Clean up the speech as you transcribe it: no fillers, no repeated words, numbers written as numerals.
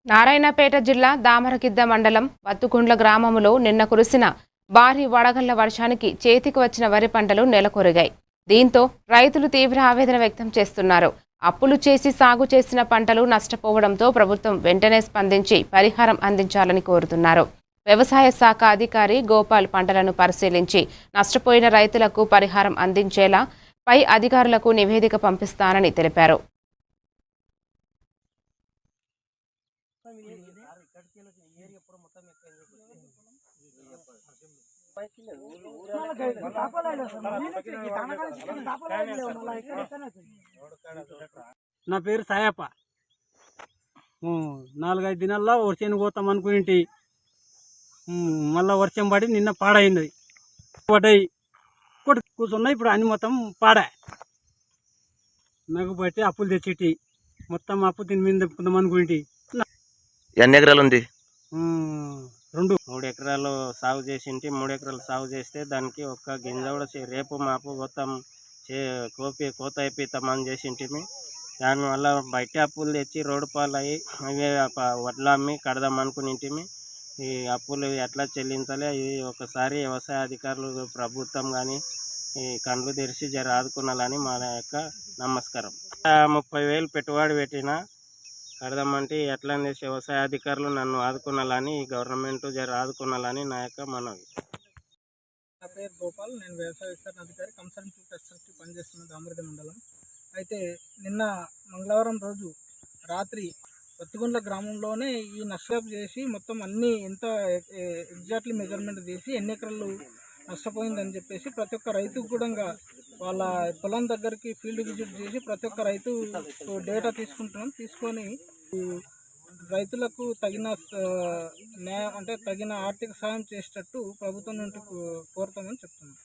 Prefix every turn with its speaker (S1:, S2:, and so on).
S1: నారాయణపేట జిల్లా దామరగిద్ద మండలం వత్తుకుండ్ల గ్రామంలో నిన్న కురిసిన భారీ వడగళ్ల వర్షానికి చేతికి వచ్చిన వరి పంటలు నెలకొరిగాయి. దీంతో రైతులు తీవ్ర ఆవేదన వ్యక్తం చేస్తున్నారు. అప్పులు చేసి సాగు చేసిన పంటలు నష్టపోవడంతో ప్రభుత్వం వెంటనే స్పందించి పరిహారం అందించాలని కోరుతున్నారు. వ్యవసాయ శాఖ అధికారి గోపాల్ పంటలను పరిశీలించి నష్టపోయిన రైతులకు పరిహారం అందించేలా పై అధికారులకు నివేదిక పంపిస్తానని తెలిపారు.
S2: నా పేరు సాయప్ప. 4-5 దినాల్లో వర్షానికి పోతాం అనుకుని మళ్ళీ వర్షం పడి నిన్న పాడైంది. పడ్డాయి కూర్చున్నాయి. ఇప్పుడు అన్ని మొత్తం పాడా. నాకు బట్టి అప్పులు తెచ్చేటి మొత్తం అప్పు తిని మీద తెప్పుకుందాం అనుకుని.
S3: ఎన్ని ఎకరాలు ఉంది?
S2: 3 ఎకరాలు సాగు చేసింటి. 3 ఎకరాలు సాగు చేస్తే దానికి ఒక్క గింజ కూడా రేపు మాపు మొత్తం కోత అయిపోతామని చేసింటిమి. దానివల్ల బయట అప్పులు తెచ్చి రోడ్డు పాలు అయ్యి అవే వడ్లు అమ్మి కడదాం అనుకునింటిమి. ఈ అప్పులు ఎట్లా చెల్లించాలి ఇది ఒకసారి వ్యవసాయ అధికారులు ప్రభుత్వం కానీ ఈ కండ్లు తెరిచి జర ఆదుకున్నాలని మా యొక్క నమస్కారం. 30,000 పెట్టుబడి పెట్టినా కడదామంటే ఎట్లా వ్యవసాయ అధికారులు నన్ను ఆదుకున్నాలని ఈ గవర్నమెంట్ జర ఆదుకున్నాలని నా యొక్క మనవి.
S4: నా పేరు గోపాల్. నేను వ్యవసాయ విస్తరణ అధికారి కన్సల్టెంట్ ఎస్ఎస్టీ పనిచేస్తున్న దామరగిద్ద మండలం. అయితే నిన్న మంగళవారం రోజు రాత్రి వత్తుకుండ్ల గ్రామంలోనే ఈ నష్టం చేసి మొత్తం అన్నీ ఎంత ఎగ్జాక్ట్లీ మెజర్మెంట్ తీసి ఎన్ని ఎకరాలు నష్టపోయిందని చెప్పేసి ప్రతి ఒక్క రైతుకు కూడా వాళ్ళ పొలం దగ్గరికి ఫీల్డ్ విజిట్ చేసి ప్రతి ఒక్క రైతు డేటా తీసుకుంటున్నాం. తీసుకొని రైతులకు తగిన న్యాయం అంటే తగిన ఆర్థిక సాయం చేసేటట్టు ప్రభుత్వం నుండి కోరుతామని చెప్తున్నాం.